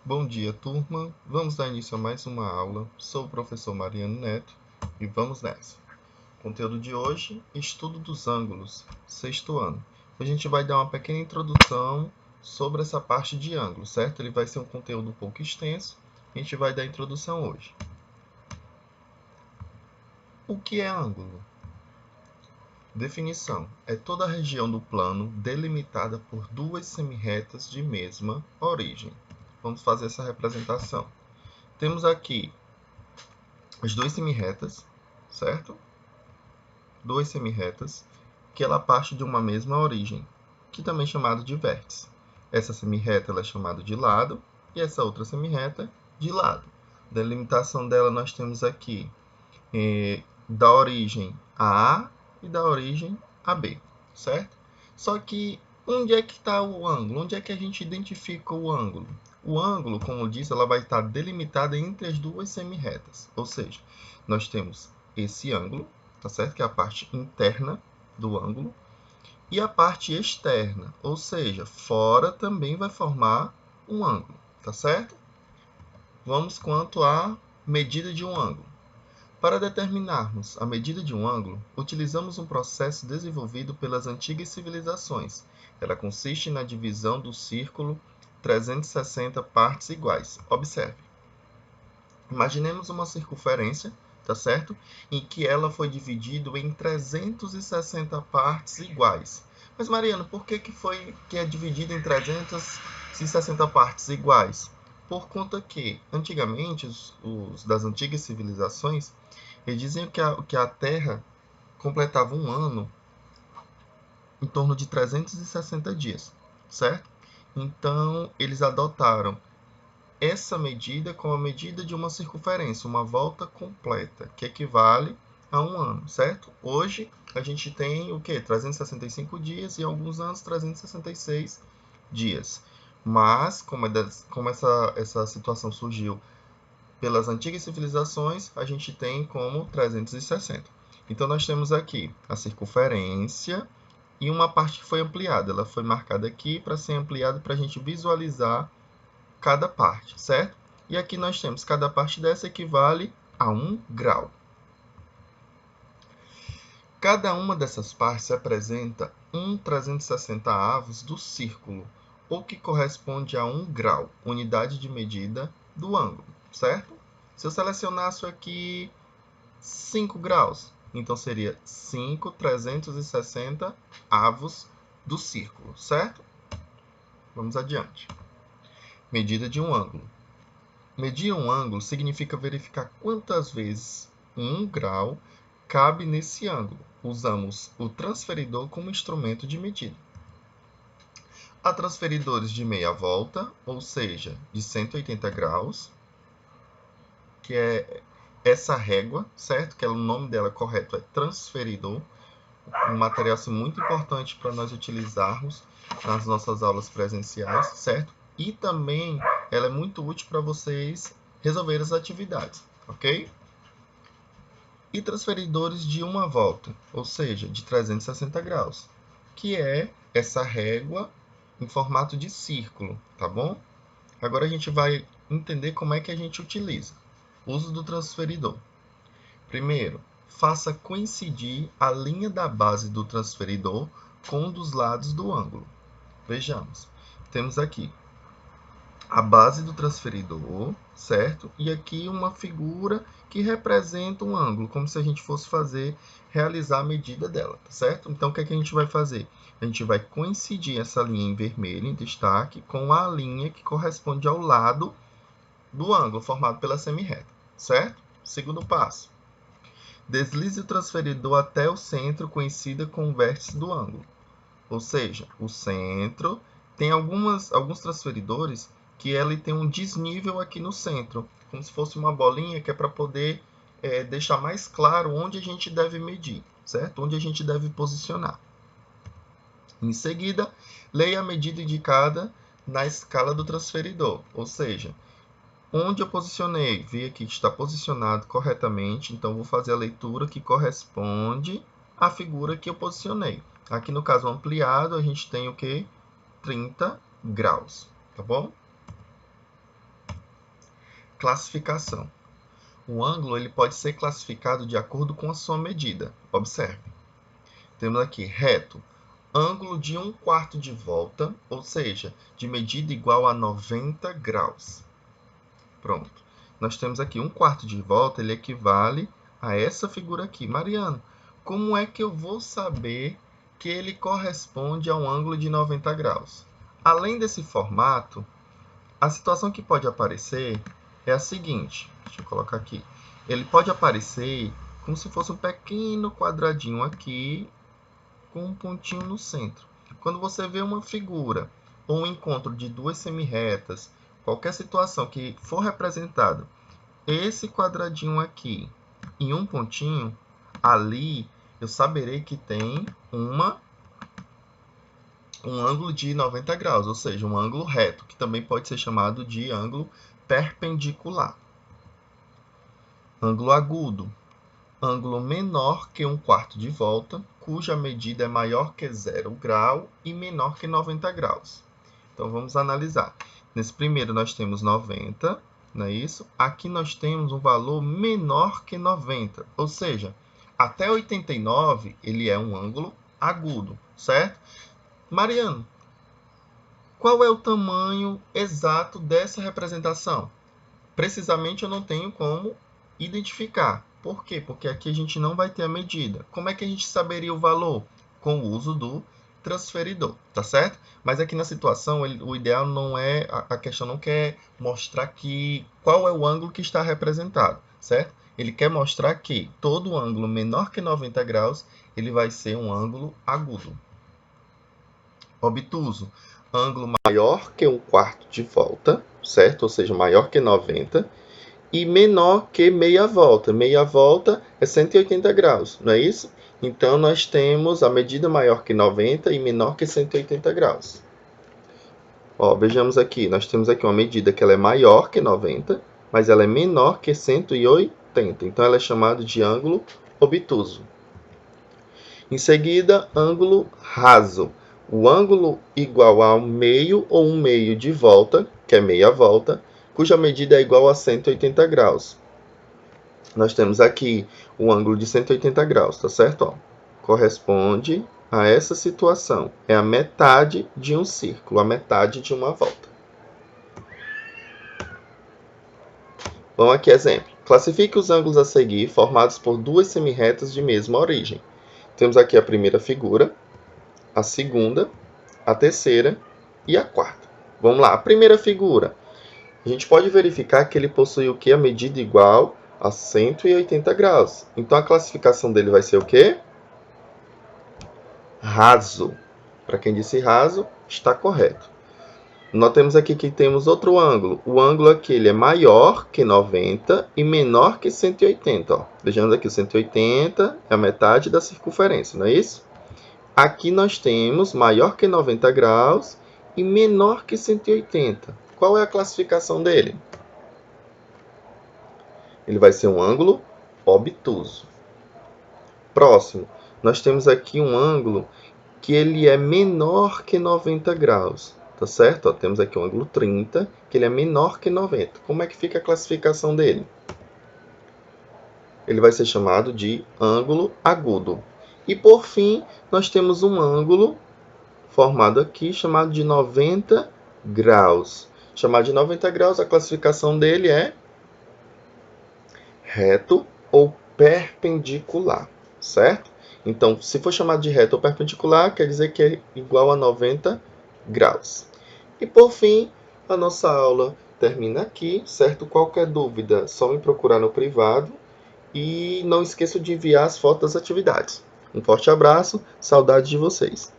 Bom dia, turma. Vamos dar início a mais uma aula. Sou o professor Mariano Neto e vamos nessa. Conteúdo de hoje, estudo dos ângulos, sexto ano. A gente vai dar uma pequena introdução sobre essa parte de ângulo, certo? Ele vai ser um conteúdo um pouco extenso. A gente vai dar a introdução hoje. O que é ângulo? Definição: é toda a região do plano delimitada por duas semirretas de mesma origem. Vamos fazer essa representação. Temos aqui as duas semirretas, certo? Duas semirretas, que ela parte de uma mesma origem, que também é chamada de vértice. Essa semirreta ela é chamada de lado e essa outra semirreta de lado. Delimitação dela nós temos aqui da origem a A e da origem a B, certo? Só que onde é que está o ângulo? Onde é que a gente identifica o ângulo? O ângulo, como eu disse, ela vai estar delimitada entre as duas semirretas. Ou seja, nós temos esse ângulo, tá certo? Que é a parte interna do ângulo, e a parte externa, ou seja, fora também vai formar um ângulo, tá certo? Vamos quanto à medida de um ângulo. Para determinarmos a medida de um ângulo, utilizamos um processo desenvolvido pelas antigas civilizações. Ela consiste na divisão do círculo 360 partes iguais. Observe. Imaginemos uma circunferência, tá certo? Em que ela foi dividida em 360 partes iguais. Mas, Mariano, por que é dividida em 360 partes iguais? Por conta que, antigamente, os das antigas civilizações, eles diziam que a Terra completava um ano em torno de 360 dias, certo? Então, eles adotaram essa medida como a medida de uma circunferência, uma volta completa, que equivale a um ano, certo? Hoje, a gente tem o quê? 365 dias e, em alguns anos, 366 dias. Mas, como essa situação surgiu pelas antigas civilizações, a gente tem como 360. Então, nós temos aqui a circunferência e uma parte que foi ampliada. Ela foi marcada aqui para ser ampliada para a gente visualizar cada parte, certo? E aqui nós temos cada parte dessa equivale a 1 grau. Cada uma dessas partes representa 1/360 do círculo, o que corresponde a 1 grau, unidade de medida do ângulo, certo? Se eu selecionasse aqui 5 graus, então seria 5/360 do círculo, certo? Vamos adiante. Medida de um ângulo. Medir um ângulo significa verificar quantas vezes 1 grau cabe nesse ângulo. Usamos o transferidor como instrumento de medida. Há transferidores de meia volta, ou seja, de 180 graus, que é essa régua, certo? Que o nome dela correto é transferidor, um material assim, muito importante para nós utilizarmos nas nossas aulas presenciais, certo? E também ela é muito útil para vocês resolverem as atividades, ok? E transferidores de uma volta, ou seja, de 360 graus, que é essa régua em formato de círculo, tá bom? Agora a gente vai entender como é que a gente utiliza. Uso do transferidor. Primeiro, faça coincidir a linha da base do transferidor com um dos lados do ângulo. Vejamos. Temos aqui a base do transferidor, certo? E aqui uma figura que representa um ângulo, como se a gente fosse realizar a medida dela, certo? Então, o que é que a gente vai fazer? A gente vai coincidir essa linha em vermelho, em destaque, com a linha que corresponde ao lado do ângulo formado pela semirreta, certo? Segundo passo. Deslize o transferidor até o centro, coincida com o vértice do ângulo. Ou seja, o centro tem alguns transferidores que ele tem um desnível aqui no centro, como se fosse uma bolinha que é para poder deixar mais claro onde a gente deve medir, certo? Onde a gente deve posicionar. Em seguida, leia a medida indicada na escala do transferidor, ou seja, onde eu posicionei, vi aqui que está posicionado corretamente, então vou fazer a leitura que corresponde à figura que eu posicionei. Aqui no caso ampliado, a gente tem o que? 30 graus, tá bom? Classificação. O ângulo ele pode ser classificado de acordo com a sua medida. Observe. Temos aqui reto, ângulo de 1/4 de volta, ou seja, de medida igual a 90 graus. Pronto. Nós temos aqui 1/4 de volta, ele equivale a essa figura aqui. Mariano, como é que eu vou saber que ele corresponde a um ângulo de 90 graus? Além desse formato, a situação que pode aparecer é a seguinte. Deixa eu colocar aqui. Ele pode aparecer como se fosse um pequeno quadradinho aqui, com um pontinho no centro. Quando você vê uma figura ou um encontro de duas semirretas, qualquer situação que for representada, esse quadradinho aqui em um pontinho, ali eu saberei que tem um ângulo de 90 graus, ou seja, um ângulo reto, que também pode ser chamado de ângulo perpendicular. Ângulo agudo, ângulo menor que 1/4 de volta, cuja medida é maior que 0 grau e menor que 90 graus. Então, vamos analisar. Nesse primeiro, nós temos 90, não é isso? Aqui nós temos um valor menor que 90, ou seja, até 89 ele é um ângulo agudo, certo? Mariano, qual é o tamanho exato dessa representação? Precisamente eu não tenho como identificar. Por quê? Porque aqui a gente não vai ter a medida. Como é que a gente saberia o valor? Com o uso do transferidor, tá certo? Mas aqui na situação, o ideal não é, a questão não quer mostrar qual é o ângulo que está representado, certo? Ele quer mostrar que todo ângulo menor que 90 graus, ele vai ser um ângulo agudo. Obtuso, ângulo maior que 1/4 de volta, certo? Ou seja, maior que 90, e menor que meia volta. Meia volta é 180 graus, não é isso? Então, nós temos a medida maior que 90 e menor que 180 graus. Ó, vejamos aqui, nós temos aqui uma medida que ela é maior que 90, mas ela é menor que 180. Então, ela é chamada de ângulo obtuso. Em seguida, ângulo raso. O ângulo igual a 1/2 ou 1/2 de volta, que é meia volta, cuja medida é igual a 180 graus. Nós temos aqui o ângulo de 180 graus, tá certo? Ó, corresponde a essa situação. É a metade de um círculo, a metade de uma volta. Vamos aqui, exemplo. Classifique os ângulos a seguir formados por duas semirretas de mesma origem. Temos aqui a primeira figura, a segunda, a terceira e a quarta. Vamos lá, a primeira figura. A gente pode verificar que ele possui o quê? A medida igual a 180 graus. Então, a classificação dele vai ser o quê? Raso. Para quem disse raso, está correto. Nós temos aqui que temos outro ângulo. O ângulo aqui ele é maior que 90 e menor que 180. Ó. Vejamos aqui, o 180 é a metade da circunferência, não é isso? Aqui nós temos maior que 90 graus e menor que 180. Qual é a classificação dele? Ele vai ser um ângulo obtuso. Próximo, nós temos aqui um ângulo que ele é menor que 90 graus. Tá certo? Ó, temos aqui o ângulo 30, que ele é menor que 90. Como é que fica a classificação dele? Ele vai ser chamado de ângulo agudo. E, por fim, nós temos um ângulo formado aqui, chamado de 90 graus. Chamado de 90 graus, a classificação dele é reto ou perpendicular, certo? Então, se for chamado de reto ou perpendicular, quer dizer que é igual a 90 graus. E, por fim, a nossa aula termina aqui, certo? Qualquer dúvida, só me procurar no privado. E não esqueça de enviar as fotos das atividades. Um forte abraço, saudades de vocês.